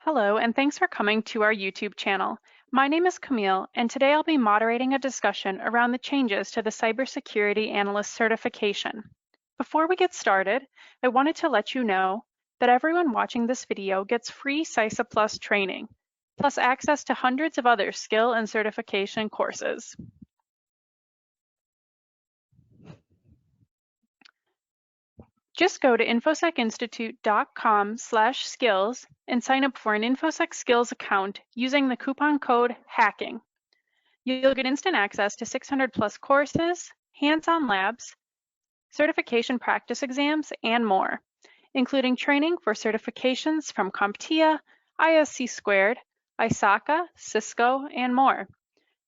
Hello, and thanks for coming to our YouTube channel. My name is Camille, and today I'll be moderating a discussion around the changes to the Cybersecurity Analyst certification. Before we get started, I wanted to let you know that everyone watching this video gets free CySA Plus training, plus access to hundreds of other skill and certification courses. Just go to infosecinstitute.com/skills and sign up for an Infosec Skills account using the coupon code HACKING. You'll get instant access to 600 plus courses, hands-on labs, certification practice exams, and more, including training for certifications from CompTIA, ISC², ISACA, Cisco, and more.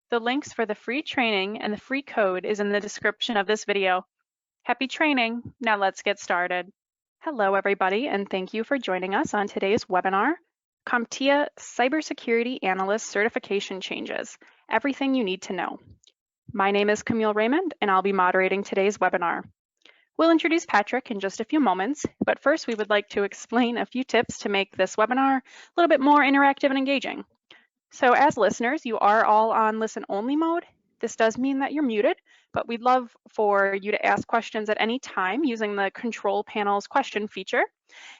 The links for the free training and the free code is in the description of this video. Happy training. Now let's get started. Hello, everybody, and thank you for joining us on today's webinar, CompTIA Cybersecurity Analyst Certification Changes, Everything You Need to Know. My name is Camille Raymond, and I'll be moderating today's webinar. We'll introduce Patrick in just a few moments, but first we would like to explain a few tips to make this webinar a little bit more interactive and engaging. So as listeners, you are all on listen-only mode. This does mean that you're muted, but we'd love for you to ask questions at any time using the control panel's question feature.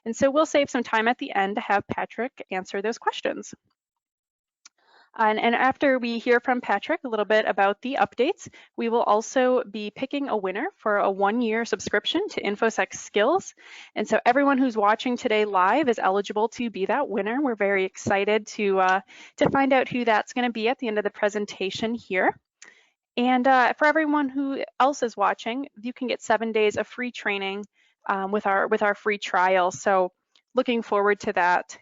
And so we'll save some time at the end to have Patrick answer those questions. And after we hear from Patrick a little bit about the updates, we will also be picking a winner for a 1-year subscription to Infosec Skills. And so everyone who's watching today live is eligible to be that winner. We're very excited to find out who that's going to be at the end of the presentation here. And for everyone who else is watching, you can get 7 days of free training with our free trial. So looking forward to that.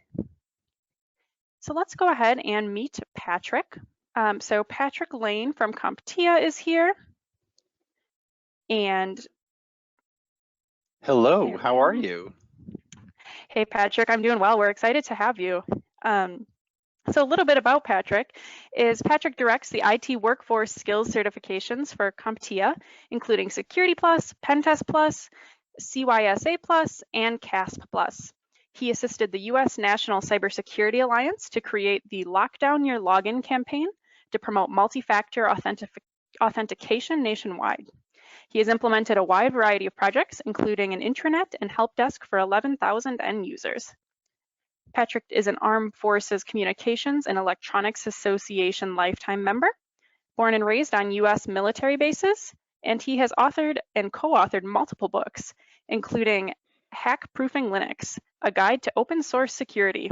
So let's go ahead and meet Patrick. So Patrick Lane from CompTIA is here. And hello, how are you? Hey, Patrick, I'm doing well. We're excited to have you. So a little bit about Patrick is Patrick directs the IT workforce skills certifications for CompTIA, including Security Plus, Pentest Plus, CySA Plus, and CASP Plus. He assisted the U.S. National Cybersecurity Alliance to create the Lockdown Your Login campaign to promote multi-factor authentication nationwide. He has implemented a wide variety of projects, including an intranet and help desk for 11,000 end users. Patrick is an Armed Forces Communications and Electronics Association lifetime member, born and raised on U.S. military bases, and he has authored and co-authored multiple books, including Hack-Proofing Linux, a guide to open source security.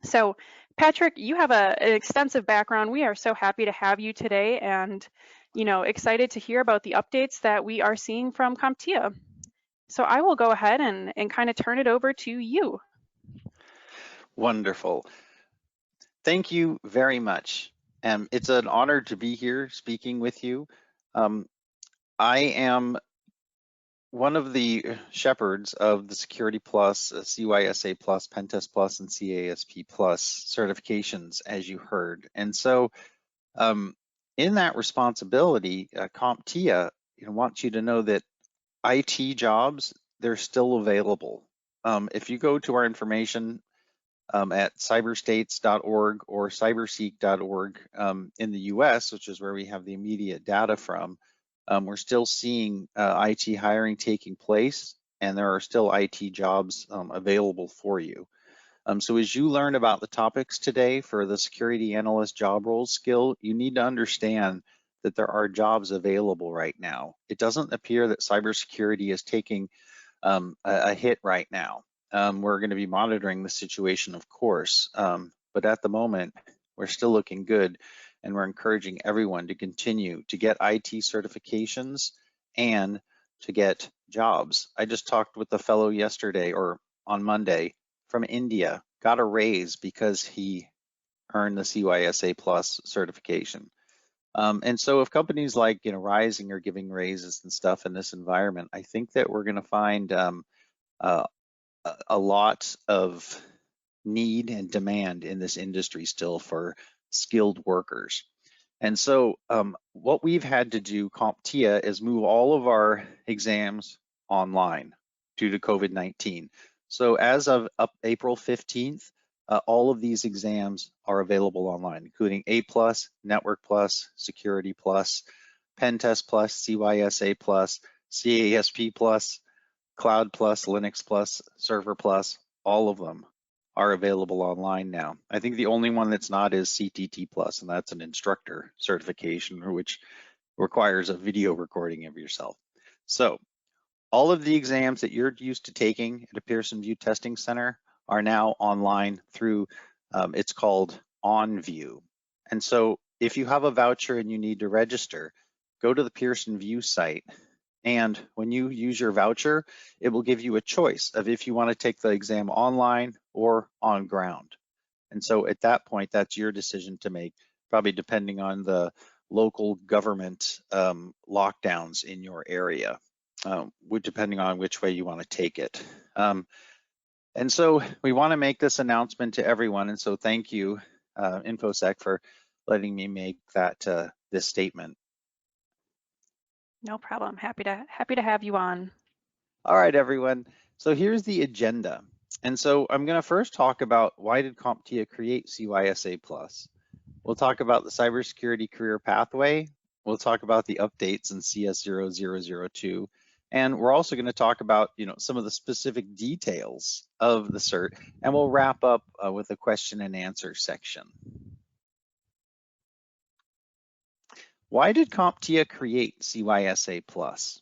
So Patrick, you have an extensive background. We are so happy to have you today and excited to hear about the updates that we are seeing from CompTIA. So I will go ahead and kind of turn it over to you. Wonderful. Thank you very much. It's an honor to be here speaking with you. I am one of the shepherds of the Security Plus, CySA Plus, Pentest Plus, and CASP Plus certifications, as you heard. And so in that responsibility, CompTIA wants you to know that IT jobs, they're still available. If you go to our information at cyberstates.org or cyberseek.org in the US, which is where we have the immediate data from, we're still seeing IT hiring taking place, and there are still IT jobs available for you. So as you learn about the topics today for the security analyst job role skill, you need to understand that there are jobs available right now. It doesn't appear that cybersecurity is taking a hit right now. We're going to be monitoring the situation, of course, but at the moment, we're still looking good, and we're encouraging everyone to continue to get IT certifications and to get jobs. I just talked with a fellow yesterday or on Monday from India, got a raise because he earned the CySA Plus certification. And so if companies like Rising are giving raises and stuff in this environment, I think that we're going to find a lot of need and demand in this industry still for skilled workers. And so what we've had to do, CompTIA, is move all of our exams online due to COVID-19. So as of April 15th, all of these exams are available online, including A+, Network+, Security+, Pen Test+, CYSA+, CASP+, Cloud+, Linux+, Server+, all of them are available online now. I think the only one that's not is CTT+, and that's an instructor certification, which requires a video recording of yourself. So all of the exams that you're used to taking at a Pearson VUE Testing Center are now online through, it's called OnView. And so if you have a voucher and you need to register, go to the Pearson VUE site. And when you use your voucher, it will give you a choice of if you want to take the exam online or on ground. And so at that point, that's your decision to make, probably depending on the local government lockdowns in your area, depending on which way you want to take it. And so we want to make this announcement to everyone. And so thank you, Infosec, for letting me make that this statement. No problem. Happy to have you on. All right, everyone. So here's the agenda. And so I'm going to first talk about why did CompTIA create CYSA Plus. We'll talk about the cybersecurity career pathway. We'll talk about the updates in CS0002. And we're also going to talk about, some of the specific details of the cert, and we'll wrap up with a question and answer section. Why did CompTIA create CYSA Plus?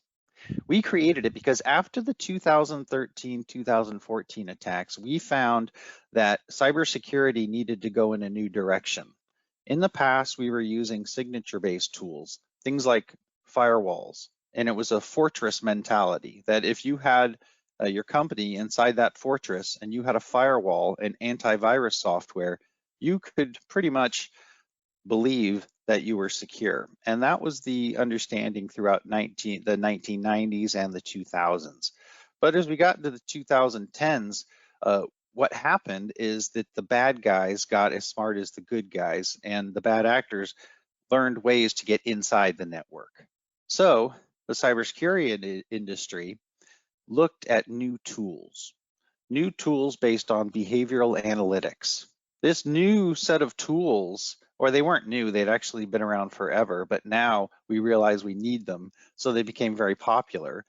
We created it because after the 2013-2014 attacks, we found that cybersecurity needed to go in a new direction. In the past, we were using signature-based tools, things like firewalls, and it was a fortress mentality that if you had your company inside that fortress and you had a firewall and antivirus software, you could pretty much believe that you were secure. And that was the understanding throughout the 1990s and the 2000s. But as we got into the 2010s, what happened is that the bad guys got as smart as the good guys, and the bad actors learned ways to get inside the network. So the cybersecurity industry looked at new tools based on behavioral analytics. This new set of tools, or they weren't new, they'd actually been around forever, but now we realize we need them, so they became very popular.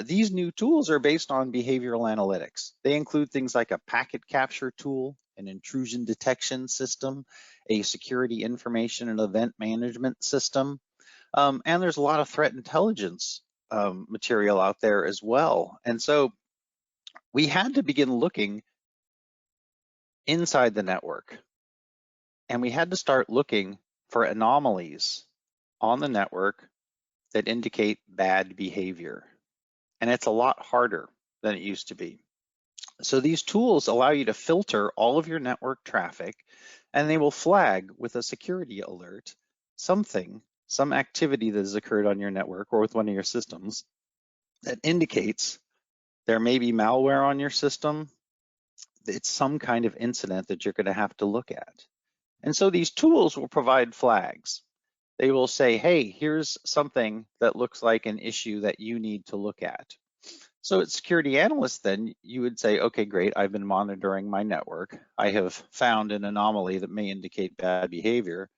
These new tools are based on behavioral analytics. They include things like a packet capture tool, an intrusion detection system, a security information and event management system, and there's a lot of threat intelligence material out there as well. And so we had to begin looking inside the network, and we had to start looking for anomalies on the network that indicate bad behavior. And it's a lot harder than it used to be. So these tools allow you to filter all of your network traffic, and they will flag with a security alert some activity that has occurred on your network or with one of your systems that indicates there may be malware on your system. It's some kind of incident that you're going to have to look at. And so these tools will provide flags. They will say, hey, here's something that looks like an issue that you need to look at. So as security analyst, then you would say, okay, great, I've been monitoring my network. I have found an anomaly that may indicate bad behavior.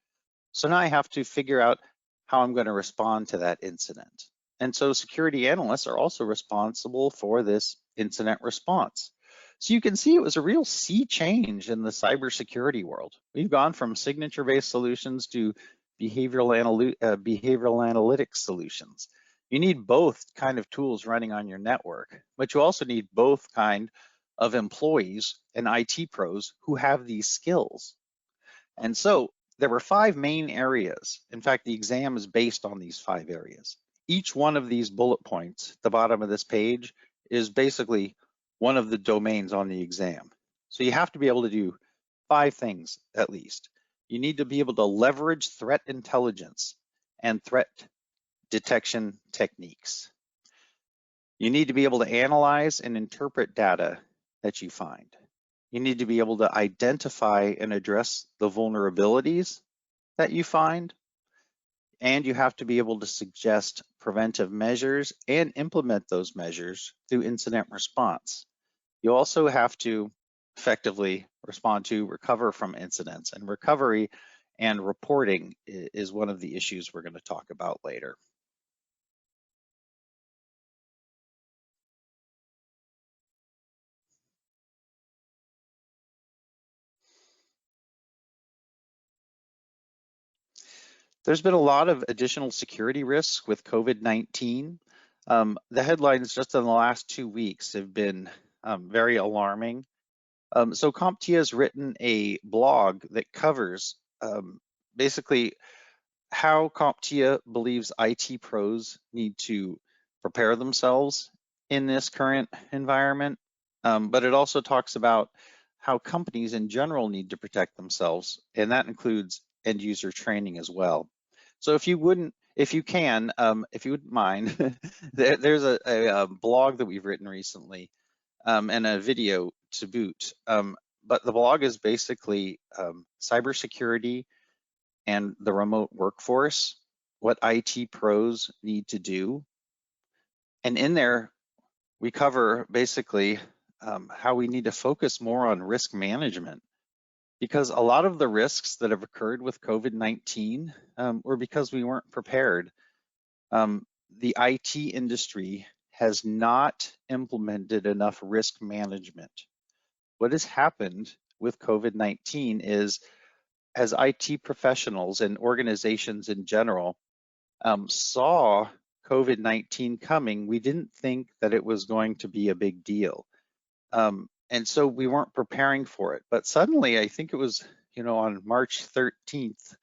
So now I have to figure out how I'm going to respond to that incident. And so security analysts are also responsible for this incident response. So you can see it was a real sea change in the cybersecurity world. We've gone from signature-based solutions to behavioral analytics solutions. You need both kind of tools running on your network, but you also need both kind of employees and IT pros who have these skills. And so there were 5 main areas. In fact, the exam is based on these 5 areas. Each one of these bullet points at the bottom of this page is basically one of the domains on the exam. So you have to be able to do 5 things at least. You need to be able to leverage threat intelligence and threat detection techniques. You need to be able to analyze and interpret data that you find. You need to be able to identify and address the vulnerabilities that you find. And you have to be able to suggest preventive measures and implement those measures through incident response. You also have to effectively respond to, recover from incidents. And recovery and reporting is one of the issues we're going to talk about later. There's been a lot of additional security risks with COVID-19. The headlines just in the last 2 weeks have been very alarming. So CompTIA has written a blog that covers basically how CompTIA believes IT pros need to prepare themselves in this current environment, but it also talks about how companies in general need to protect themselves, and that includes end user training as well. So if you wouldn't mind, there's a blog that we've written recently and a video to boot. But the blog is basically cybersecurity and the remote workforce, what IT pros need to do. And in there, we cover basically how we need to focus more on risk management, because a lot of the risks that have occurred with COVID-19 were because we weren't prepared. The IT industry has not implemented enough risk management. What has happened with COVID-19 is, as IT professionals and organizations in general saw COVID-19 coming, we didn't think that it was going to be a big deal. And so we weren't preparing for it. But suddenly, I think it was, on March 13th,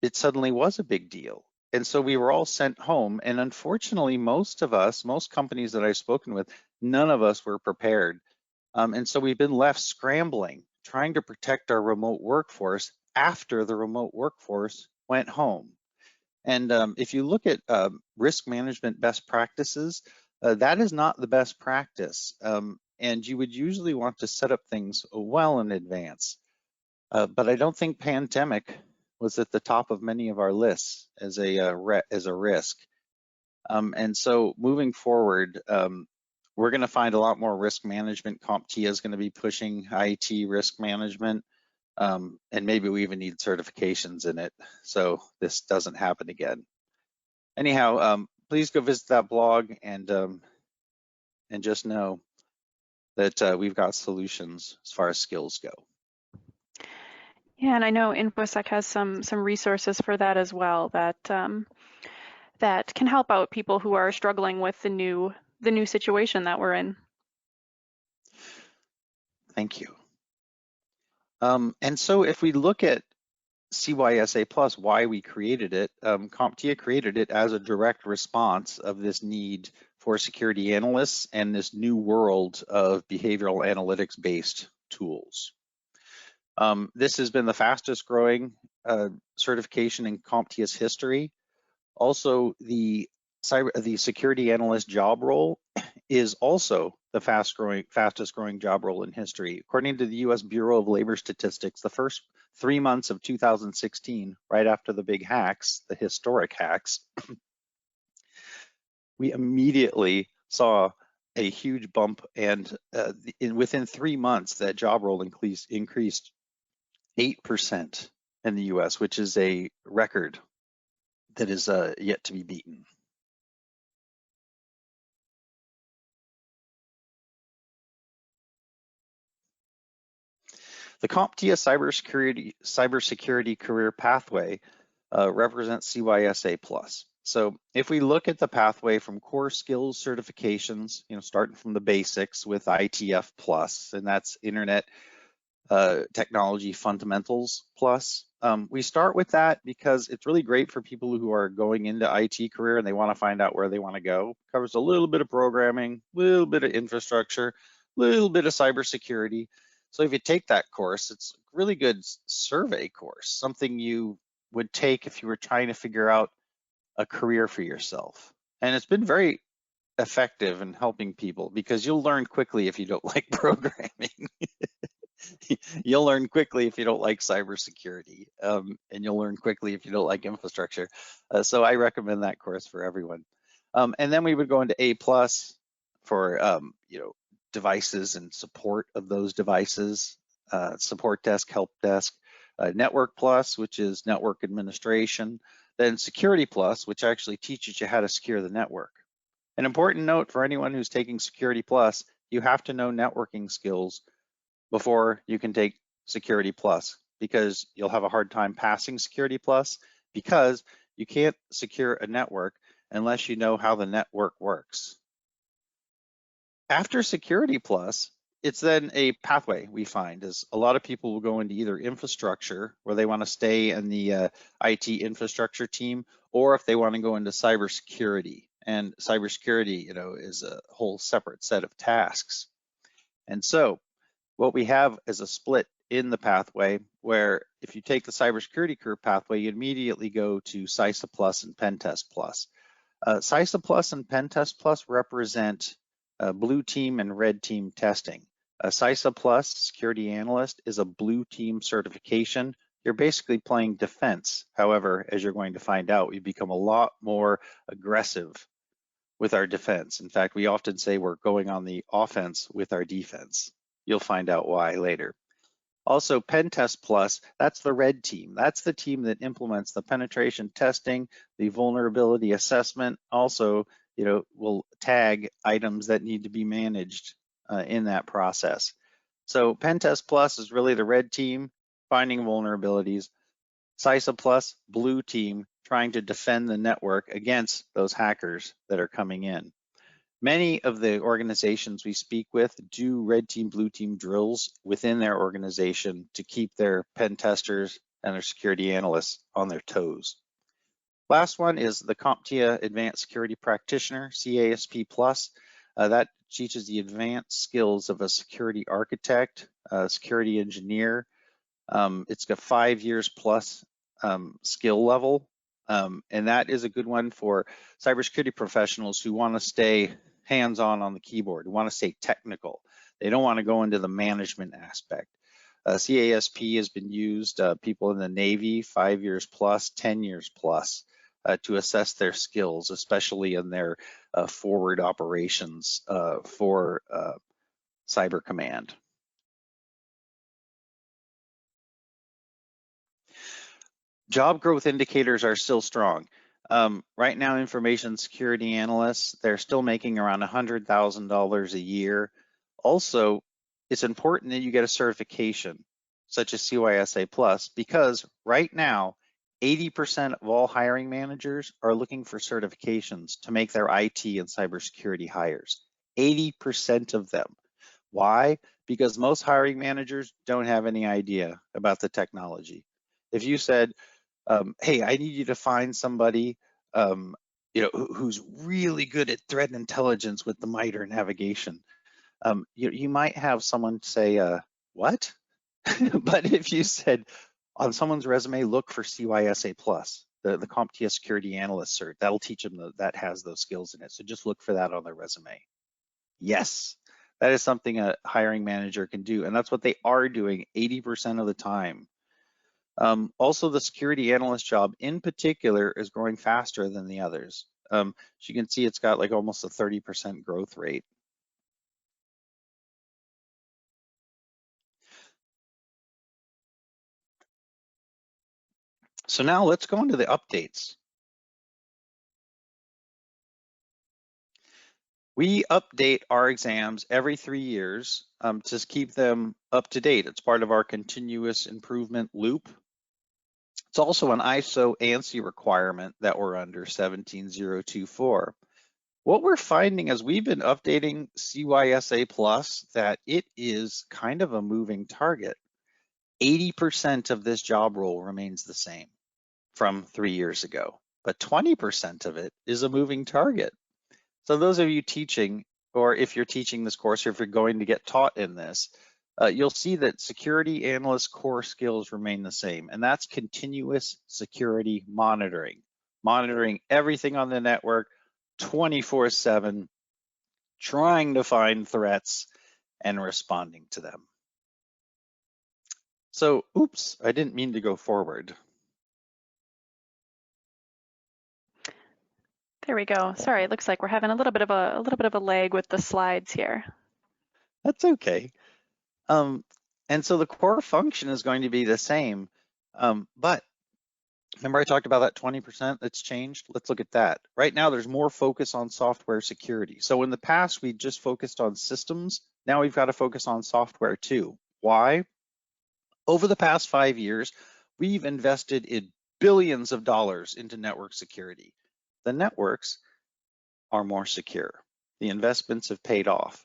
it suddenly was a big deal. And so we were all sent home. And unfortunately, most companies that I've spoken with, none of us were prepared. And so we've been left scrambling, trying to protect our remote workforce after the remote workforce went home. And if you look at risk management best practices, that is not the best practice. And you would usually want to set up things well in advance. But I don't think pandemic was at the top of many of our lists as a risk. And so moving forward, we're going to find a lot more risk management. CompTIA is going to be pushing IT risk management, and maybe we even need certifications in it so this doesn't happen again. Anyhow, please go visit that blog and just know that we've got solutions as far as skills go. Yeah, and I know Infosec has some resources for that as well that that can help out people who are struggling with the new situation that we're in. Thank you. And so if we look at CySA Plus, why we created it, CompTIA created it as a direct response of this need for security analysts and this new world of behavioral analytics based tools. This has been the fastest growing certification in CompTIA's history. Also, the security analyst job role is also the fastest growing job role in history. According to the US Bureau of Labor Statistics, the first 3 months of 2016, right after the big hacks, the historic hacks, we immediately saw a huge bump, and within 3 months, that job role increased 8% in the US, which is a record that is yet to be beaten. The CompTIA cybersecurity career pathway represents CySA Plus. So if we look at the pathway from core skills certifications, starting from the basics with ITF Plus, and that's Internet Technology Fundamentals Plus. We start with that because it's really great for people who are going into IT career and they want to find out where they want to go. It covers a little bit of programming, a little bit of infrastructure, a little bit of cybersecurity. So if you take that course, it's a really good survey course, something you would take if you were trying to figure out a career for yourself. And it's been very effective in helping people because you'll learn quickly if you don't like programming. You'll learn quickly if you don't like cybersecurity, and you'll learn quickly if you don't like infrastructure. So I recommend that course for everyone. And then we would go into A+ for devices and support of those devices, support desk, help desk, Network Plus, which is network administration, then Security Plus, which actually teaches you how to secure the network. An important note for anyone who's taking Security Plus, you have to know networking skills before you can take Security Plus, because you'll have a hard time passing Security Plus, because you can't secure a network unless you know how the network works. After Security Plus, it's then a pathway we find is a lot of people will go into either infrastructure, where they want to stay in the IT infrastructure team, or if they want to go into cybersecurity. And cybersecurity, is a whole separate set of tasks. And so what we have is a split in the pathway, where if you take the cybersecurity career pathway, you immediately go to CySA Plus and Pentest Plus. CySA Plus and Pentest Plus represent blue team and red team testing. CySA Plus, security analyst, is a blue team certification. You're basically playing defense. However, as you're going to find out, we become a lot more aggressive with our defense. In fact, we often say we're going on the offense with our defense. You'll find out why later. Also, Pentest Plus, that's the red team. That's the team that implements the penetration testing, the vulnerability assessment. Also, will tag items that need to be managed in that process. So Pentest Plus is really the red team finding vulnerabilities. CySA Plus, blue team, trying to defend the network against those hackers that are coming in. Many of the organizations we speak with do red team, blue team drills within their organization to keep their pen testers and their security analysts on their toes. Last one is the CompTIA Advanced Security Practitioner, CASP Plus. That teaches the advanced skills of a security architect, a security engineer. It's got 5 years plus skill level. And that is a good one for cybersecurity professionals who want to stay hands-on on the keyboard, who want to stay technical. They don't want to go into the management aspect. CASP has been used, people in the Navy, 5 years plus, 10 years plus, to assess their skills, especially in their forward operations for Cyber Command. Job growth indicators are still strong. Right now, information security analysts, they're still making around $100,000 a year. Also, it's important that you get a certification such as CySA Plus, because right now, 80% of all hiring managers are looking for certifications to make their IT and cybersecurity hires. 80% of them. Why? Because most hiring managers don't have any idea about the technology. If you said, hey, I need you to find somebody who's really good at threat intelligence with the MITRE navigation, you might have someone say, what? But if you said on someone's resume, look for CySA Plus, the CompTIA Security Analyst cert, that'll teach them that has those skills in it. So just look for that on their resume. Yes, that is something a hiring manager can do. And that's what they are doing 80% of the time. Also, the security analyst job in particular is growing faster than the others. As you can see, it's got like almost a 30% growth rate. So now let's go into the updates. We update our exams every 3 years to keep them up to date. It's part of our continuous improvement loop. It's also an ISO ANSI requirement that we're under, 17024. What we're finding as we've been updating CySA Plus, that it is kind of a moving target. 80% of this job role remains the same from 3 years ago, but 20% of it is a moving target. So those of you teaching, or if you're teaching this course, or if you're going to get taught in this, you'll see that security analyst core skills remain the same, and that's continuous security monitoring, monitoring everything on the network 24/7, trying to find threats and responding to them. So, oops, I didn't mean to go forward. There we go. Sorry, it looks like we're having a little bit of a lag with the slides here. That's okay. And so the core function is going to be the same, but remember I talked about that 20% that's changed? Let's look at that. Right now, there's more focus on software security. So in the past, we just focused on systems. Now we've got to focus on software too. Why? Over the past 5 years, we've invested in billions of dollars into network security. The networks are more secure. The investments have paid off.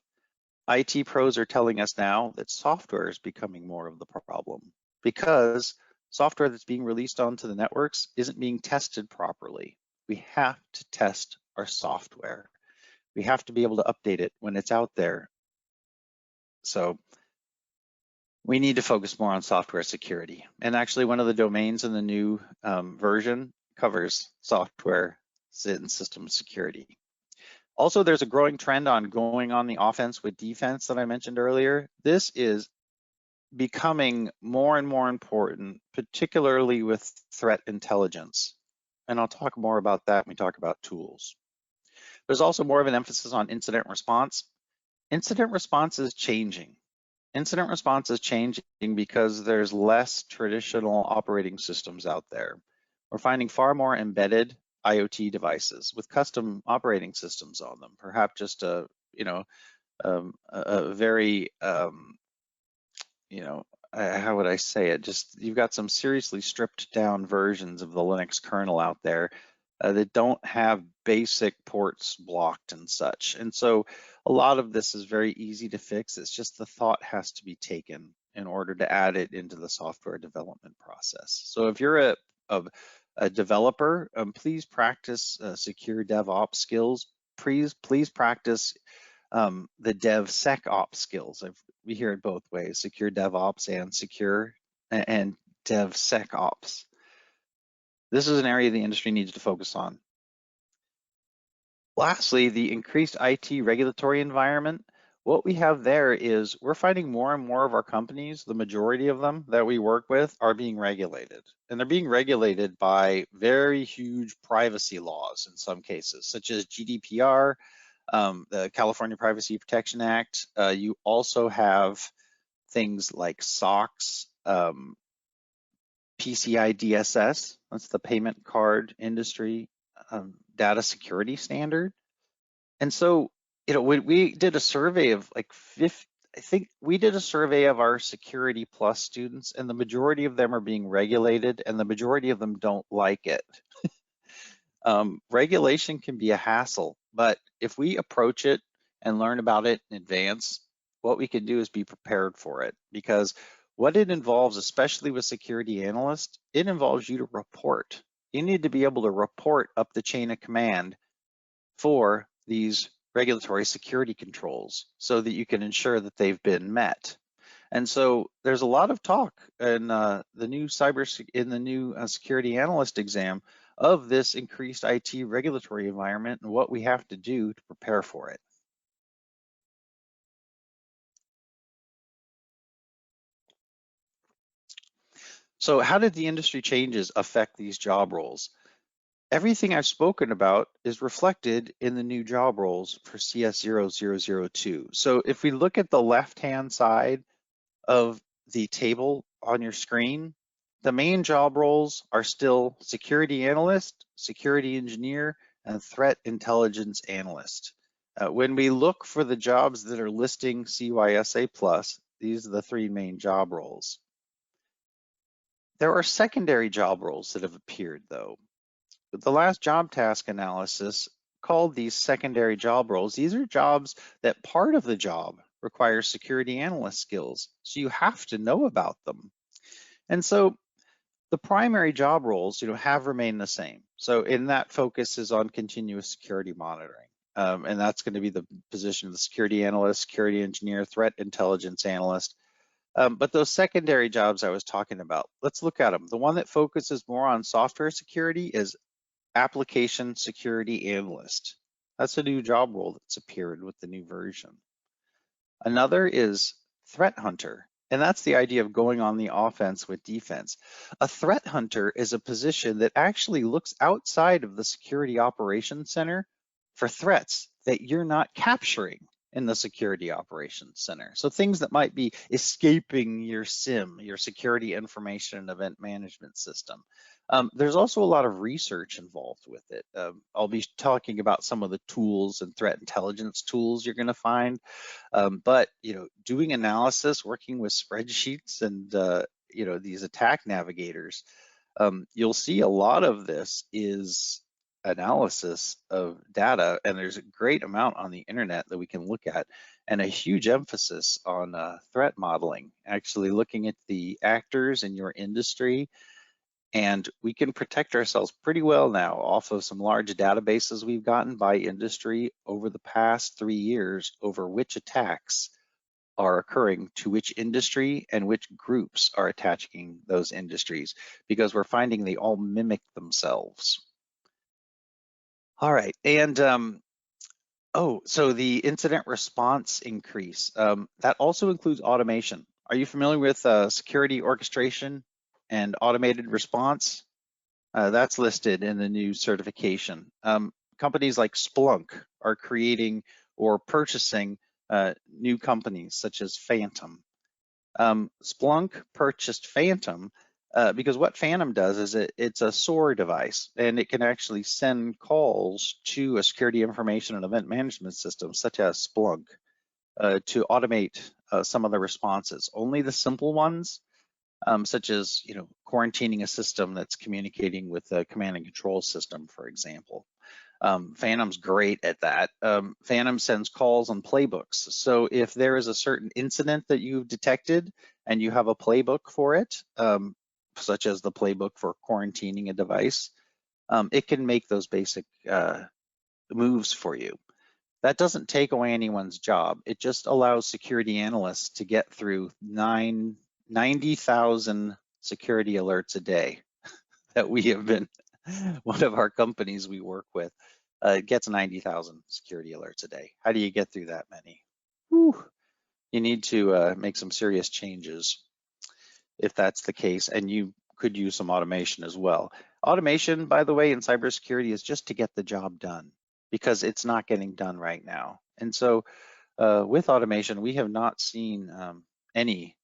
IT pros are telling us now that software is becoming more of the problem because software that's being released onto the networks isn't being tested properly. We have to test our software. We have to be able to update it when it's out there. So we need to focus more on software security. And actually, one of the domains in the new version covers software and system security. Also, there's a growing trend on going on the offense with defense that I mentioned earlier. This is becoming more and more important, particularly with threat intelligence. And I'll talk more about that when we talk about tools. There's also more of an emphasis on incident response. Incident response is changing. Incident response is changing because there's less traditional operating systems out there. We're finding far more embedded IoT devices with custom operating systems on them, perhaps just a very how would I say it? Just you've got some seriously stripped down versions of the Linux kernel out there that don't have basic ports blocked and such. And so a lot of this is very easy to fix. It's just the thought has to be taken in order to add it into the software development process. So if you're a developer, please practice secure DevOps skills. Please practice the DevSecOps skills. We hear it both ways, secure DevOps and secure and DevSecOps. This is an area the industry needs to focus on. Lastly, the increased IT regulatory environment. What we have there is we're finding more and more of our companies, the majority of them that we work with, are being regulated. And they're being regulated by very huge privacy laws in some cases, such as GDPR, the California Privacy Protection Act. You also have things like SOX, PCI DSS, that's the payment card industry data security standard. And so, we did a survey of like 50, I think we did a survey of our Security Plus students, and the majority of them are being regulated, and the majority of them don't like it. Regulation can be a hassle, but if we approach it and learn about it in advance, what we can do is be prepared for it, because what it involves, especially with security analysts, it involves you to report. You need to be able to report up the chain of command for these regulatory security controls so that you can ensure that they've been met. And so there's a lot of talk in the new security analyst exam of this increased IT regulatory environment and what we have to do to prepare for it. So how did the industry changes affect these job roles? Everything I've spoken about is reflected in the new job roles for CS0002. So if we look at the left-hand side of the table on your screen, the main job roles are still security analyst, security engineer, and threat intelligence analyst. When we look for the jobs that are listing CySA+, these are the three main job roles. There are secondary job roles that have appeared though. The last job task analysis called these secondary job roles. These are jobs that part of the job requires security analyst skills, so you have to know about them. And so the primary job roles, have remained the same. So in that focus is on continuous security monitoring. And that's going to be the position of the security analyst, security engineer, threat intelligence analyst. But those secondary jobs I was talking about, let's look at them. The one that focuses more on software security is application security analyst. That's a new job role that's appeared with the new version. Another is threat hunter, and that's the idea of going on the offense with defense. A threat hunter is a position that actually looks outside of the security operations center for threats that you're not capturing. in the Security Operations Center. So things that might be escaping your SIM, your Security Information and Event Management System. There's also a lot of research involved with it. I'll be talking about some of the tools and threat intelligence tools you're going to find. But doing analysis, working with spreadsheets and these attack navigators, you'll see a lot of this is analysis of data, and there's a great amount on the internet that we can look at, and a huge emphasis on threat modeling, actually looking at the actors in your industry. And we can protect ourselves pretty well now off of some large databases we've gotten by industry over the past 3 years over which attacks are occurring to which industry and which groups are attacking those industries, because we're finding they all mimic themselves. All right, and so the incident response increase, that also includes automation. Are you familiar with security orchestration and automated response? That's listed in the new certification. Companies like Splunk are creating or purchasing new companies such as Phantom. Splunk purchased Phantom because what Phantom does is it's a SOAR device, and it can actually send calls to a security information and event management system such as Splunk to automate some of the responses. Only the simple ones, such as quarantining a system that's communicating with a command and control system, for example. Phantom's great at that. Phantom sends calls on playbooks. So if there is a certain incident that you've detected and you have a playbook for it, such as the playbook for quarantining a device, it can make those basic moves for you. That doesn't take away anyone's job. It just allows security analysts to get through 90,000 security alerts a day that we have been, one of our companies we work with gets 90,000 security alerts a day. How do you get through that many? Whew. You need to make some serious changes if that's the case, and you could use some automation as well. Automation, by the way, in cybersecurity is just to get the job done, because it's not getting done right now. And so with automation, we have not seen any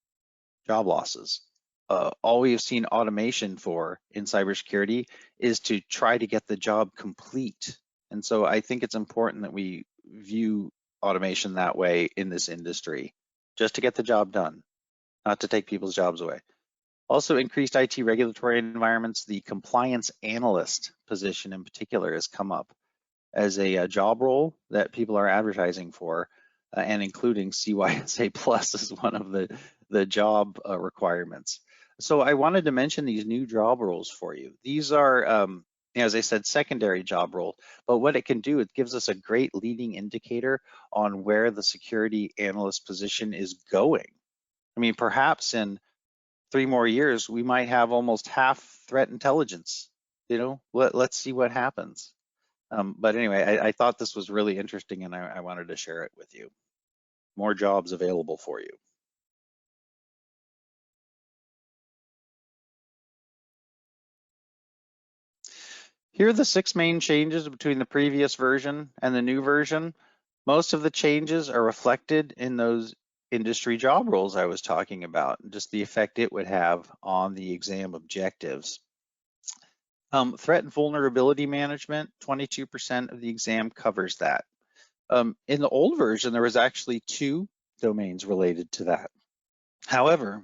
job losses. All we have seen automation for in cybersecurity is to try to get the job complete. And so I think it's important that we view automation that way in this industry, just to get the job done, not to take people's jobs away. Also, increased IT regulatory environments. The compliance analyst position in particular has come up as a job role that people are advertising for, and including CySA Plus is one of the job requirements. So I wanted to mention these new job roles for you. These are, as I said, secondary job role, but what it can do, it gives us a great leading indicator on where the security analyst position is going. I mean, perhaps in 3 more years, we might have almost half threat intelligence. Let's see what happens. But anyway, I thought this was really interesting, and I wanted to share it with you. More jobs available for you. Here are the 6 main changes between the previous version and the new version. Most of the changes are reflected in those industry job roles I was talking about, and just the effect it would have on the exam objectives. Threat and vulnerability management, 22% of the exam covers that. In the old version, there was actually 2 domains related to that. However,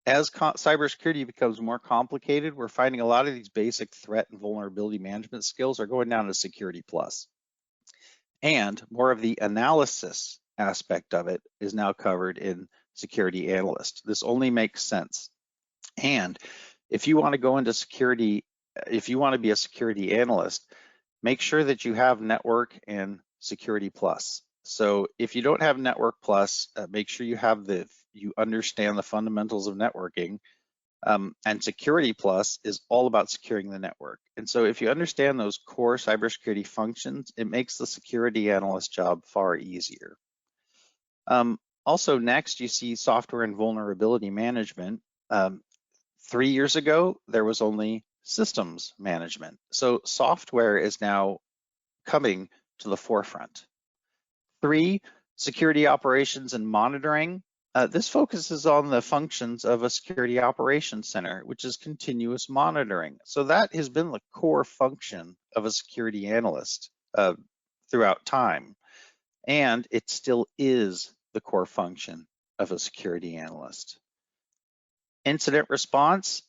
as cybersecurity becomes more complicated, we're finding a lot of these basic threat and vulnerability management skills are going down to Security Plus. And more of the analysis aspect of it is now covered in Security Analyst. This only makes sense. And if you want to go into security, if you want to be a security analyst, make sure that you have Network and Security Plus. So if you don't have Network Plus, make sure you understand the fundamentals of networking. And Security Plus is all about securing the network. And so if you understand those core cybersecurity functions, it makes the security analyst job far easier. Also, next, you see software and vulnerability management. 3 years ago, there was only systems management. So software is now coming to the forefront. 3, Security operations and monitoring. This focuses on the functions of a security operations center, which is continuous monitoring. So that has been the core function of a security analyst throughout time. And it still is the core function of a security analyst. Incident response,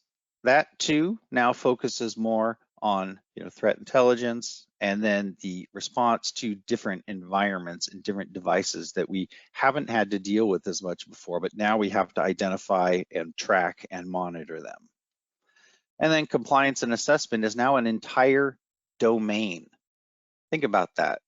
that too now focuses more on threat intelligence and then the response to different environments and different devices that we haven't had to deal with as much before, but now we have to identify and track and monitor them. And then compliance and assessment is now an entire domain. Think about that.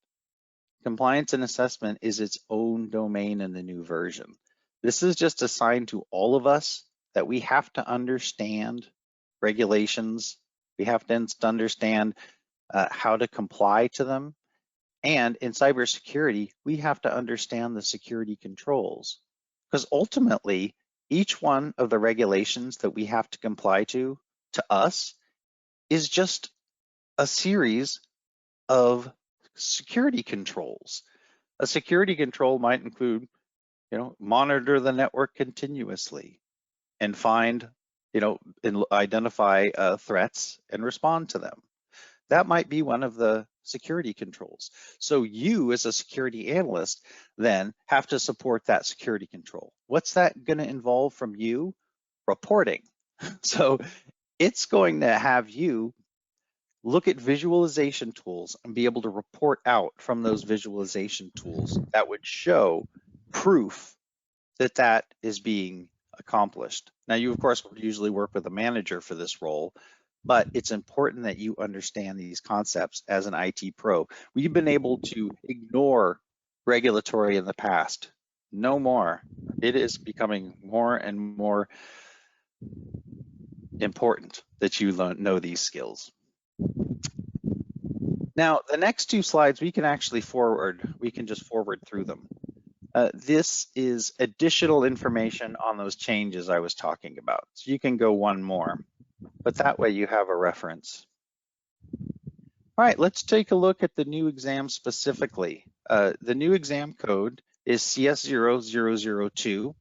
Compliance and assessment is its own domain in the new version. This is just assigned to all of us that we have to understand regulations. We have to understand how to comply to them. And in cybersecurity, we have to understand the security controls. Because ultimately, each one of the regulations that we have to comply to us, is just a series of security controls. A security control might include, monitor the network continuously and find, and identify threats and respond to them. That might be one of the security controls. So you as a security analyst then have to support that security control. What's that going to involve from you? Reporting. So it's going to have you look at visualization tools and be able to report out from those visualization tools that would show proof that that is being accomplished. Now, you, of course, would usually work with a manager for this role, but it's important that you understand these concepts as an IT pro. We've been able to ignore regulatory in the past. No more. It is becoming more and more important that you know these skills. Now, the next two slides, we can actually just forward through them. This is additional information on those changes I was talking about. So you can go one more, but that way you have a reference. All right, let's take a look at the new exam specifically. The new exam code is CS0002.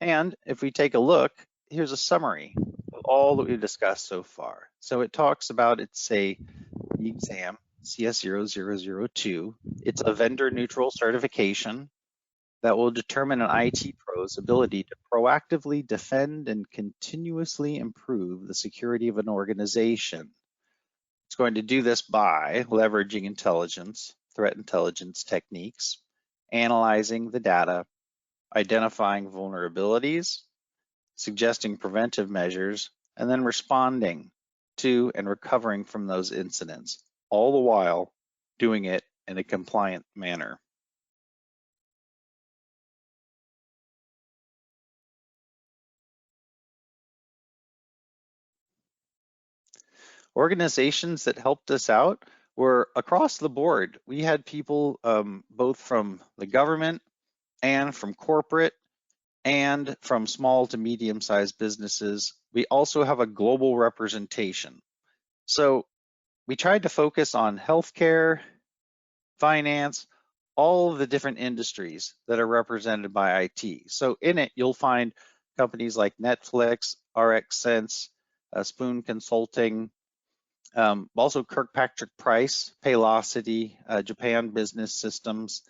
And if we take a look, here's a summary of all that we've discussed so far. So it talks about, the exam, CS0002. It's a vendor neutral certification that will determine an IT pro's ability to proactively defend and continuously improve the security of an organization. It's going to do this by leveraging intelligence, threat intelligence techniques, analyzing the data, identifying vulnerabilities, suggesting preventive measures, and then responding to and recovering from those incidents, all the while doing it in a compliant manner. Organizations that helped us out were across the board. We had people both from the government and from corporate and from small to medium-sized businesses. We also have a global representation. So we tried to focus on healthcare, finance, all of the different industries that are represented by IT. So in it, you'll find companies like Netflix, RxSense, Spoon Consulting, also Kirkpatrick Price, Paylocity, Japan Business Systems,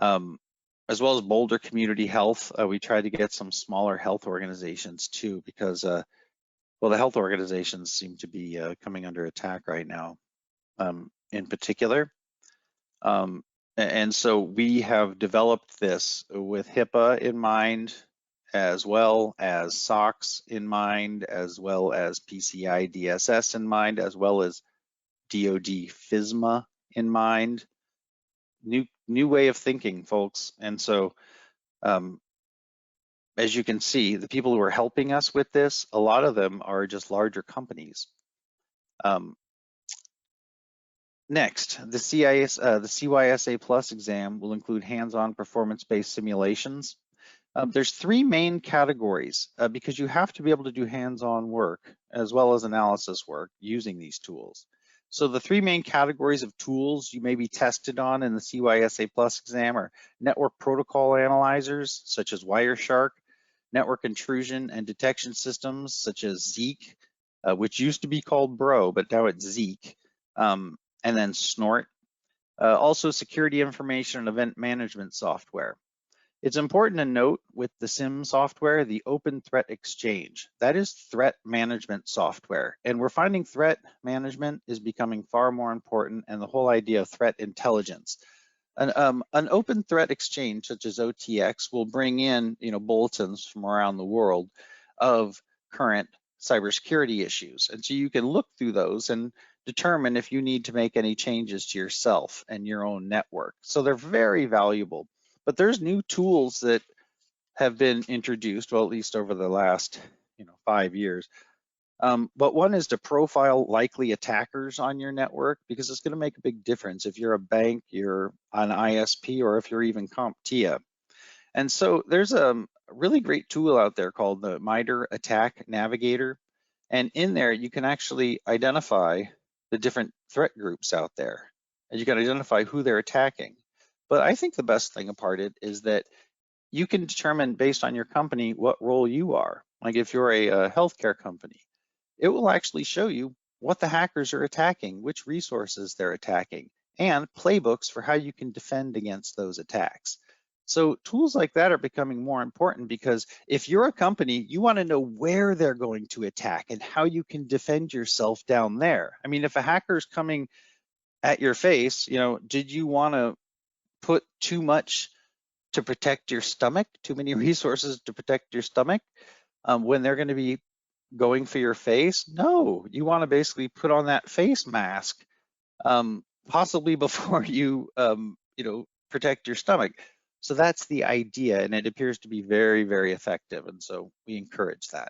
as well as Boulder Community Health. We tried to get some smaller health organizations too, because the health organizations seem to be coming under attack right now, in particular. And so we have developed this with HIPAA in mind, as well as SOX in mind, as well as PCI DSS in mind, as well as DoD FISMA in mind. New way of thinking, folks. And so, as you can see, the people who are helping us with this, a lot of them are just larger companies. Next, the CYSA Plus exam will include hands-on performance-based simulations. There's three main categories because you have to be able to do hands-on work as well as analysis work using these tools. So the three main categories of tools you may be tested on in the CySA Plus exam are network protocol analyzers, such as Wireshark, network intrusion and detection systems, such as Zeek, which used to be called Bro, but now it's Zeek, and then Snort. Also security information and event management software. It's important to note with the SIM software, the Open Threat Exchange. That is threat management software. And we're finding threat management is becoming far more important, and the whole idea of threat intelligence. An open threat exchange such as OTX will bring in bulletins from around the world of current cybersecurity issues. And so you can look through those and determine if you need to make any changes to yourself and your own network. So they're very valuable. But there's new tools that have been introduced, well, at least over the last 5 years. But one is to profile likely attackers on your network, because it's going to make a big difference if you're a bank, you're an ISP, or if you're even CompTIA. And so there's a really great tool out there called the MITRE Attack Navigator. And in there, you can actually identify the different threat groups out there, and you can identify who they're attacking. But I think the best thing about it is that you can determine based on your company what role you are. Like if you're a healthcare company, it will actually show you what the hackers are attacking, which resources they're attacking, and playbooks for how you can defend against those attacks. So tools like that are becoming more important, because if you're a company, you want to know where they're going to attack and how you can defend yourself down there. I mean, if a hacker is coming at your face, did you want to put too much to protect your stomach, too many resources to protect your stomach when they're going to be going for your face? No, you want to basically put on that face mask, possibly before you, protect your stomach. So that's the idea, and it appears to be very, very effective, and so we encourage that.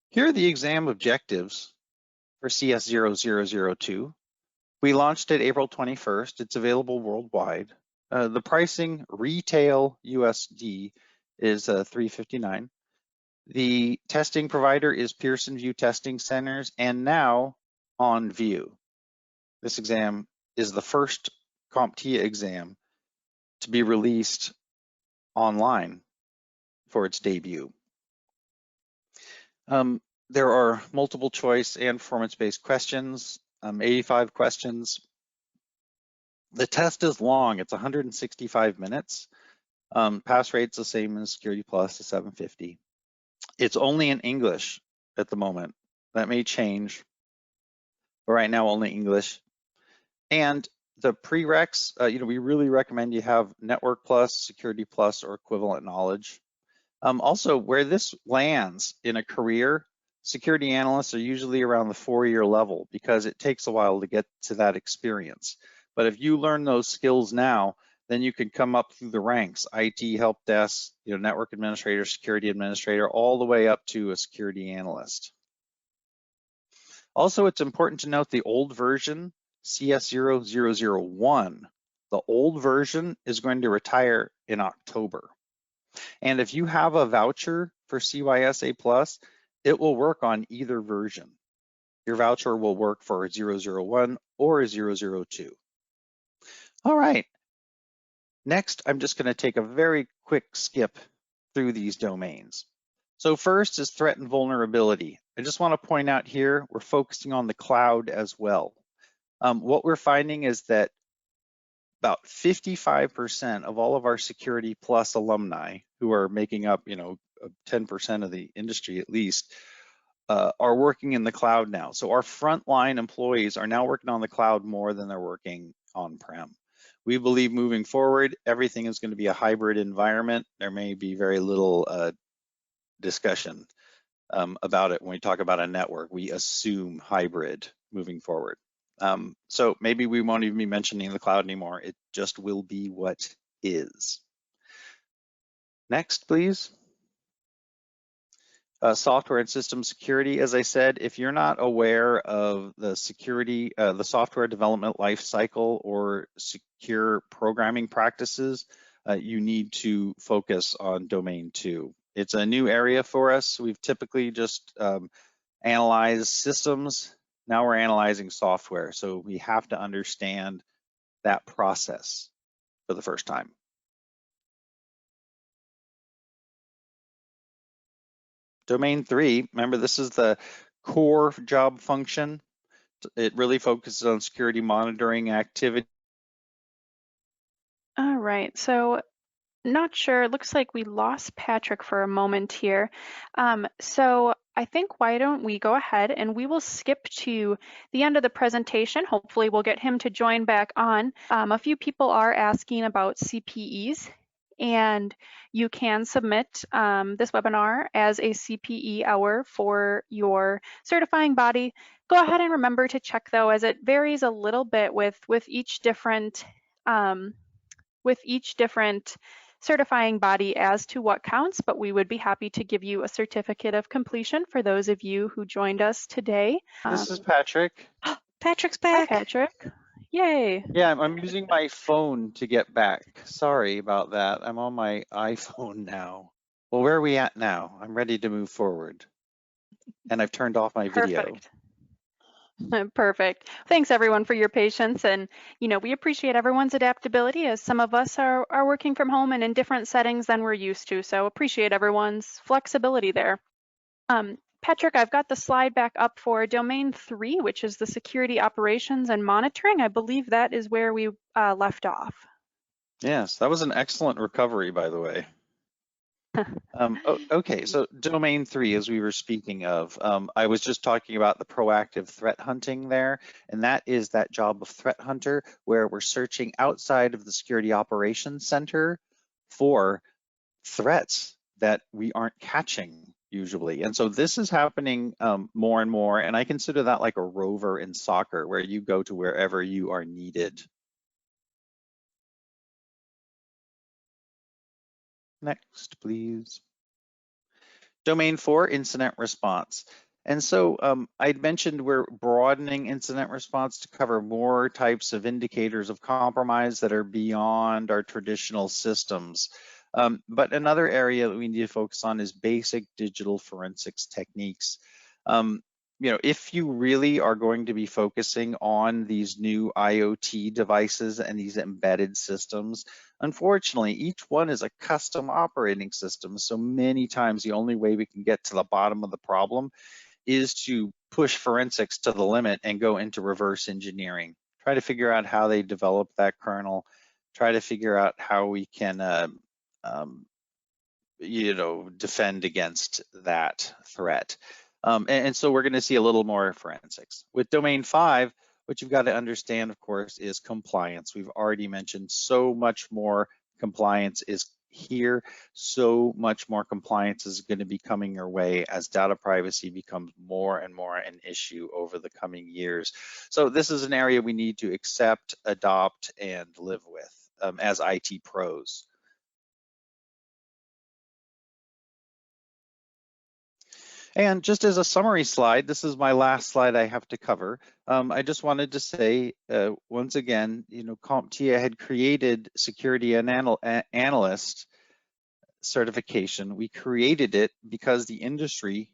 Here are the exam objectives for CS0002. We launched it April 21st. It's available worldwide. The pricing retail USD is $359. The testing provider is Pearson VUE Testing Centers, and now on VUE. This exam is the first CompTIA exam to be released online for its debut. There are multiple choice and performance-based questions, 85 questions. The test is long, it's 165 minutes. Pass rate's the same as Security Plus, the 750. It's only in English at the moment. That may change, but right now only English. And the prereqs, we really recommend you have Network Plus, Security Plus, or equivalent knowledge. Also, where this lands in a career, security analysts are usually around the 4-year level, because it takes a while to get to that experience. But if you learn those skills now, then you can come up through the ranks, IT help desk, network administrator, security administrator, all the way up to a security analyst. Also, it's important to note the old version, CS0001, the old version is going to retire in October. And if you have a voucher for CySA Plus, it will work on either version. Your voucher will work for 001 or 002. All right. Next, I'm just going to take a very quick skip through these domains. So first is threat and vulnerability. I just want to point out here, we're focusing on the cloud as well. What we're finding is that about 55% of all of our Security Plus alumni, who are making up, 10% of the industry at least, are working in the cloud now. So our frontline employees are now working on the cloud more than they're working on-prem. We believe moving forward, everything is going to be a hybrid environment. There may be very little discussion about it when we talk about a network. We assume hybrid moving forward. So maybe we won't even be mentioning the cloud anymore. It just will be what is. Next, please. Software and system security. As I said, if you're not aware of the security, the software development life cycle or secure programming practices, you need to focus on domain 2. It's a new area for us. We've typically just analyzed systems. Now we're analyzing software. So we have to understand that process for the first time. Domain 3, remember this is the core job function. It really focuses on security monitoring activity. All right, so not sure, it looks like we lost Patrick for a moment here. So I think why don't we go ahead and we will skip to the end of the presentation. Hopefully we'll get him to join back on. A few people are asking about CPEs, and you can submit this webinar as a CPE hour for your certifying body. Go ahead and remember to check though, as it varies a little bit with each different certifying body as to what counts, but we would be happy to give you a certificate of completion for those of you who joined us today. This is Patrick. Patrick's back. Hi, Patrick. Yay. Yeah, I'm using my phone to get back. Sorry about that. I'm on my iPhone now. Well, where are we at now? I'm ready to move forward. And I've turned off my video. Perfect. Perfect. Thanks everyone for your patience, and we appreciate everyone's adaptability, as some of us are working from home and in different settings than we're used to, so appreciate everyone's flexibility there. Patrick, I've got the slide back up for domain 3, which is the security operations and monitoring. I believe that is where we left off. Yes, that was an excellent recovery, by the way. Okay, so domain 3, as we were speaking of, I was just talking about the proactive threat hunting there, and that is that job of threat hunter where we're searching outside of the security operations center for threats that we aren't catching usually. And so this is happening more and more, and I consider that like a rover in soccer where you go to wherever you are needed. Next, please. Domain 4, incident response. And so I'd mentioned we're broadening incident response to cover more types of indicators of compromise that are beyond our traditional systems. But another area that we need to focus on is basic digital forensics techniques. If you really are going to be focusing on these new IoT devices and these embedded systems, unfortunately, each one is a custom operating system. So many times the only way we can get to the bottom of the problem is to push forensics to the limit and go into reverse engineering. Try to figure out how they develop that kernel, try to figure out how we can defend against that threat. And so we're going to see a little more forensics. With domain 5, what you've got to understand, of course, is compliance. We've already mentioned so much more compliance is here. So much more compliance is going to be coming your way as data privacy becomes more and more an issue over the coming years. So this is an area we need to accept, adopt, and live with as IT pros. And just as a summary slide, this is my last slide I have to cover. I just wanted to say, once again, CompTIA had created security and analyst certification. We created it because the industry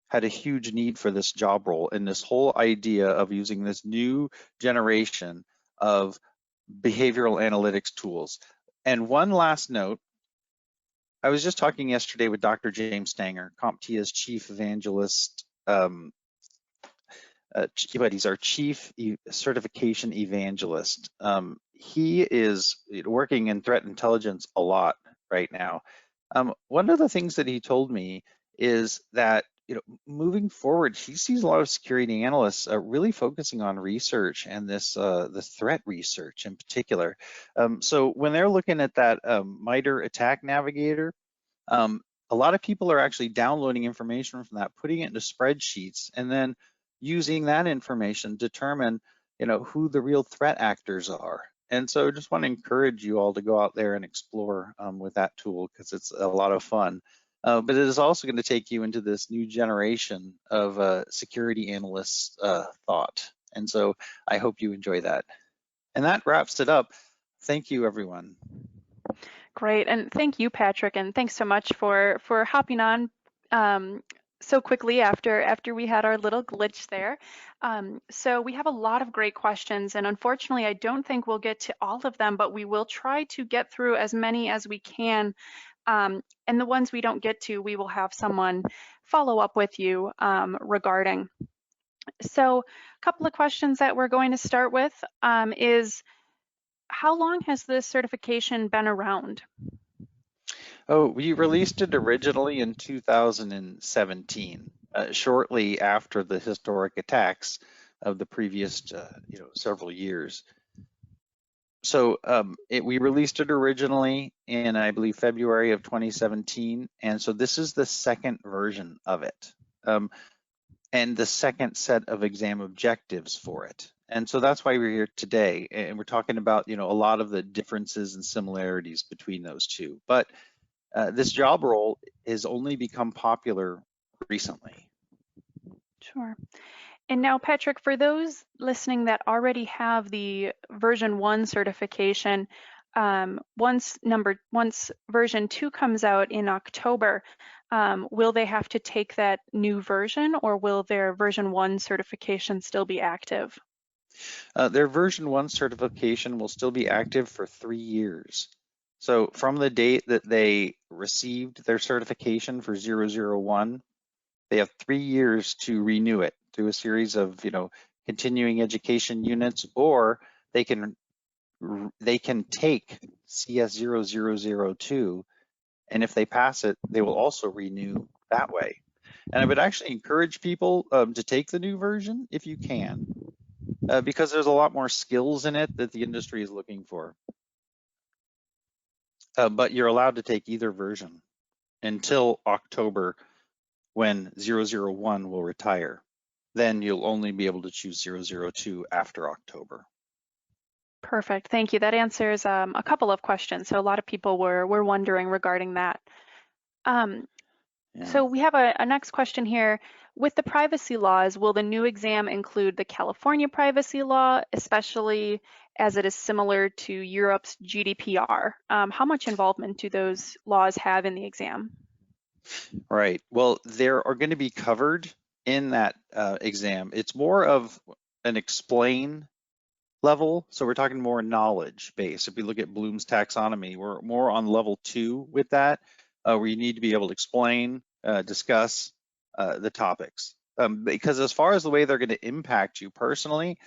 had a huge need for this job role and this whole idea of using this new generation of behavioral analytics tools. And one last note, I was just talking yesterday with Dr. James Stanger, CompTIA's chief evangelist, but he's our chief certification evangelist. He is working in threat intelligence a lot right now. One of the things that he told me is that moving forward, he sees a lot of security analysts really focusing on research and this threat research in particular. So when they're looking at that MITRE ATT&CK navigator, a lot of people are actually downloading information from that, putting it into spreadsheets, and then using that information to determine who the real threat actors are. And so I just want to encourage you all to go out there and explore with that tool, because it's a lot of fun. But it is also going to take you into this new generation of security analysts thought. And so I hope you enjoy that. And that wraps it up. Thank you, everyone. Great, and thank you, Patrick, and thanks so much for hopping on so quickly after we had our little glitch there. So we have a lot of great questions, and unfortunately, I don't think we'll get to all of them, but we will try to get through as many as we can. And the ones we don't get to, we will have someone follow up with you regarding. So a couple of questions that we're going to start with is, how long has this certification been around? Oh, we released it originally in 2017, shortly after the historic attacks of the previous, several years. So we released it originally in, I believe, February of 2017, and so this is the second version of it, and the second set of exam objectives for it. And so that's why we're here today, and we're talking about, a lot of the differences and similarities between those two. But this job role has only become popular recently. Sure. And now, Patrick, for those listening that already have the version 1 certification, once version 2 comes out in October, will they have to take that new version, or will their version 1 certification still be active? Their version 1 certification will still be active for 3 years. So from the date that they received their certification for 001, they have 3 years to renew it through a series of, continuing education units, or they can take CS 0002, and if they pass it, they will also renew that way. And I would actually encourage people to take the new version if you can, because there's a lot more skills in it that the industry is looking for. But you're allowed to take either version until October, when 001 will retire. Then you'll only be able to choose 002 after October. Perfect, thank you. That answers a couple of questions. So a lot of people were wondering regarding that. So we have a next question here. With the privacy laws, will the new exam include the California privacy law, especially as it is similar to Europe's GDPR? How much involvement do those laws have in the exam? Right. Well, there are going to be covered in that exam. It's more of an explain level. So we're talking more knowledge base. If we look at Bloom's taxonomy, we're more on level 2 with that, where you need to be able to explain, discuss the topics. Because as far as the way they're going to impact you personally,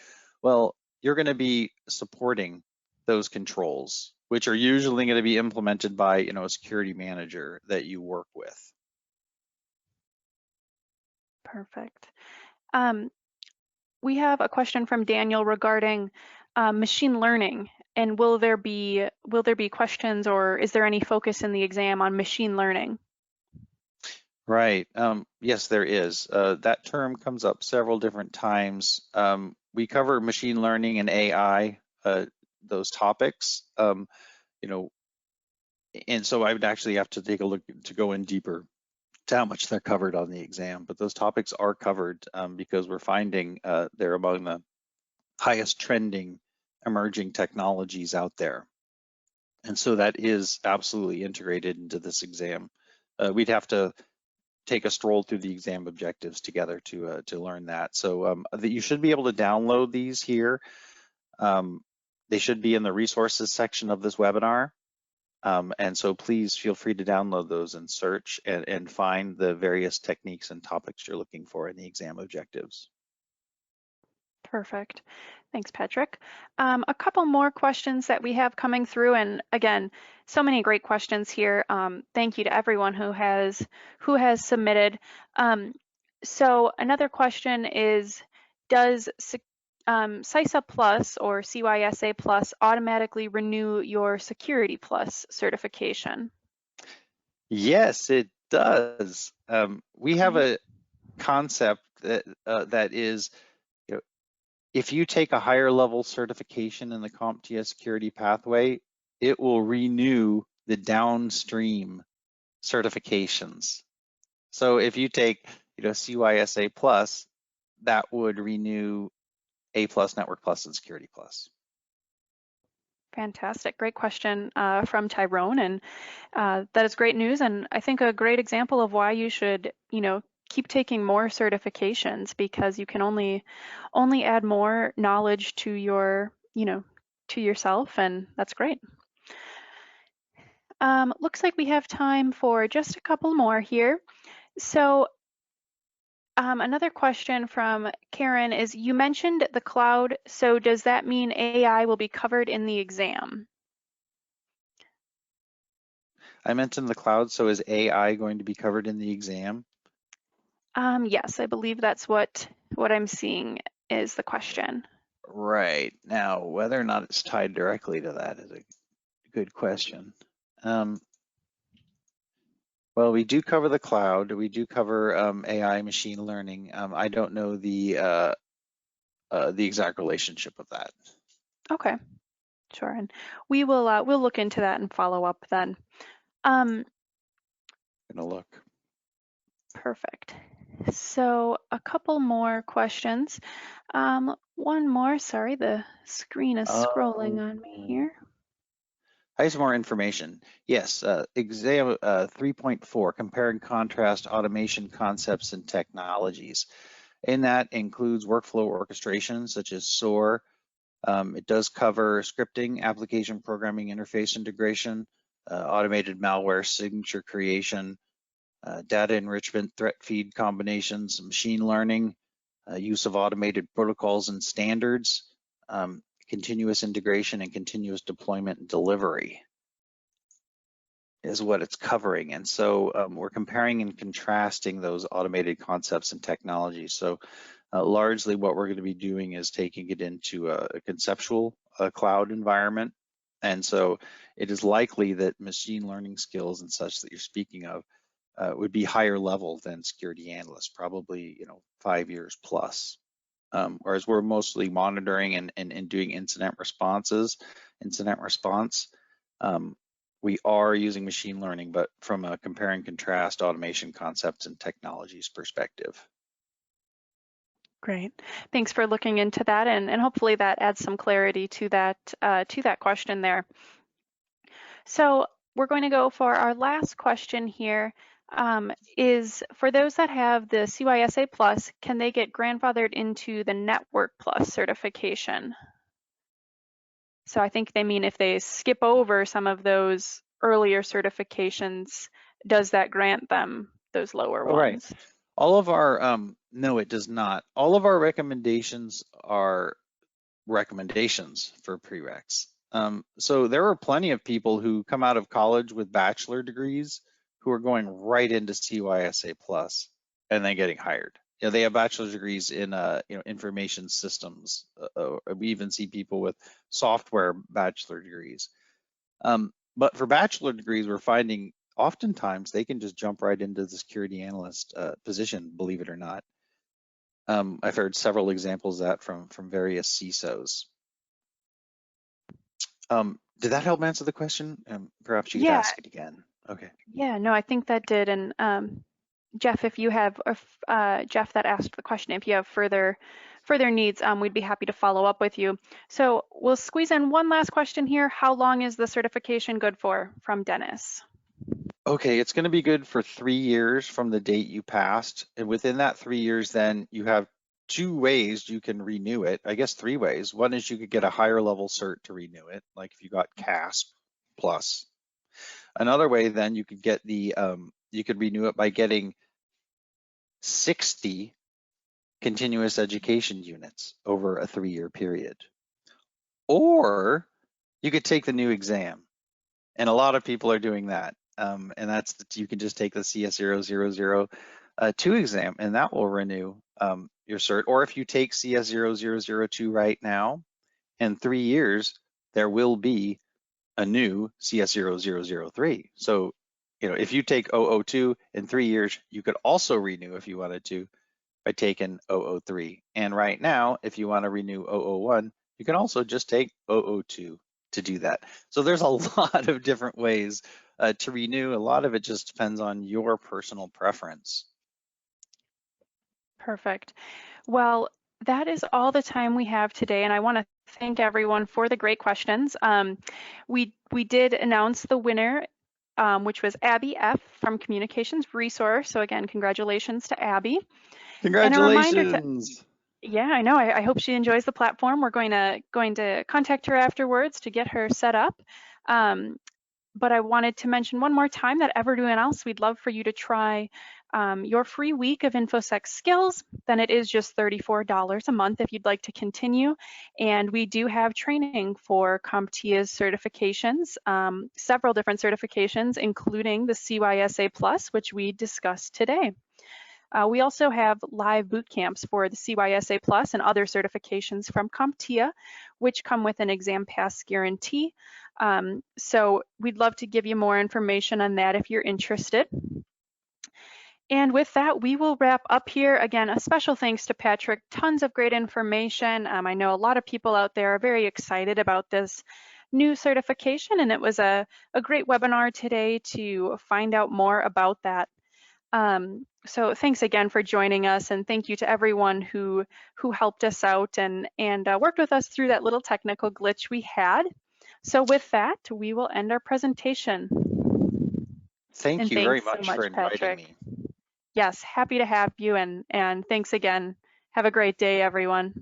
well, you're going to be supporting those controls, which are usually going to be implemented by, a security manager that you work with. Perfect. We have a question from Daniel regarding machine learning, and will there be questions, or is there any focus in the exam on machine learning? Right. Yes, there is. That term comes up several different times. We cover machine learning and AI, those topics, and so I would actually have to take a look to go in deeper to how much they're covered on the exam. But those topics are covered because we're finding they're among the highest trending emerging technologies out there. And so that is absolutely integrated into this exam. We'd have to take a stroll through the exam objectives together to learn that. So you should be able to download these here. They should be in the resources section of this webinar. And so please feel free to download those and search and find the various techniques and topics you're looking for in the exam objectives. Perfect. Thanks, Patrick. A couple more questions that we have coming through, and again, so many great questions here. Thank you to everyone who has submitted. So another question is, does CySA Plus or CYSA Plus automatically renew your Security Plus certification? Yes, it does. We have a concept that is, if you take a higher level certification in the CompTIA security pathway, it will renew the downstream certifications. So if you take, CYSA Plus, that would renew A Plus, Network Plus, and Security Plus. Fantastic. Great question from Tyrone. And that is great news. And I think a great example of why you should, keep taking more certifications, because you can only add more knowledge to your, to yourself. And that's great. Looks like we have time for just a couple more here. So another question from Karen is, you mentioned the cloud, so does that mean AI will be covered in the exam? I mentioned the cloud, so is AI going to be covered in the exam? Yes, I believe that's what I'm seeing is the question. Right. Now, whether or not it's tied directly to that is a good question. Well, we do cover the cloud. We do cover AI, machine learning. I don't know the exact relationship of that. Okay, sure. And we will we'll look into that and follow up then. Gonna look. Perfect. So a couple more questions. One more, sorry, the screen is scrolling on me here. I have some more information. Yes, exam 3.4, compare and contrast automation concepts and technologies. And that includes workflow orchestration such as SOAR. It does cover scripting, application programming, interface integration, automated malware signature creation, data enrichment, threat feed combinations, machine learning, use of automated protocols and standards, continuous integration and continuous deployment and delivery is what it's covering. And so we're comparing and contrasting those automated concepts and technologies. So largely what we're going to be doing is taking it into a conceptual cloud environment. And so it is likely that machine learning skills and such that you're speaking of would be higher level than security analysts, probably 5 years plus. Whereas we're mostly monitoring and doing incident response. We are using machine learning, but from a compare and contrast automation concepts and technologies perspective. Great. Thanks for looking into that, and hopefully that adds some clarity to that question there. So we're going to go for our last question here. Is for those that have the CySA Plus, can they get grandfathered into the Network Plus certification? So I think they mean if they skip over some of those earlier certifications, does that grant them those lower ones? Right. All of our, no, it does not. All of our recommendations are recommendations for prereqs. So there are plenty of people who come out of college with bachelor degrees who are going right into CySA Plus and then getting hired. They have bachelor's degrees in information systems. We even see people with software bachelor degrees. But for bachelor degrees, we're finding oftentimes they can just jump right into the security analyst position, believe it or not. I've heard several examples of that from various CISOs. Did that help answer the question? Perhaps you could ask it again. Okay. Yeah, no, I think that did. And Jeff, if you have, Jeff that asked the question, if you have further needs, we'd be happy to follow up with you. So we'll squeeze in one last question here. How long is the certification good for, from Dennis? Okay, it's going to be good for 3 years from the date you passed. And within that 3 years, then you have 2 ways you can renew it. I guess 3 ways. One is you could get a higher level cert to renew it, like if you got CASP plus. Another way, then you could get you could renew it by getting 60 continuous education units over a 3-year period. Or you could take the new exam. And a lot of people are doing that. And that's, you can just take the CS0002 exam and that will renew your cert. Or if you take CS0002 right now, in 3 years, there will be a new CS0003. So, if you take 002 in 3 years, you could also renew if you wanted to by taking 003. And right now, if you want to renew 001, you can also just take 002 to do that. So there's a lot of different ways to renew. A lot of it just depends on your personal preference. Perfect. Well, that is all the time we have today, and I want to thank everyone for the great questions. We did announce the winner, which was Abby F. from Communications Resource. So again, congratulations to Abby. And a reminder to, Congratulations. yeah, I know. I hope she enjoys the platform. We're going to contact her afterwards to get her set up. But I wanted to mention one more time that everyone else, we'd love for you to try your free week of Infosec skills. Then it is just $34 a month if you'd like to continue. And we do have training for CompTIA's certifications, several different certifications, including the CySA Plus, which we discussed today. We also have live boot camps for the CySA Plus and other certifications from CompTIA, which come with an exam pass guarantee. So we'd love to give you more information on that if you're interested. And with that, we will wrap up here. Again, a special thanks to Patrick. Tons of great information. I know a lot of people out there are very excited about this new certification, and it was a great webinar today to find out more about that. So thanks again for joining us, and thank you to everyone who helped us out and worked with us through that little technical glitch we had. So with that, we will end our presentation. Thank And you very thanks so much for much, inviting Patrick. me. Yes, happy to have you, and thanks again. Have a great day, everyone.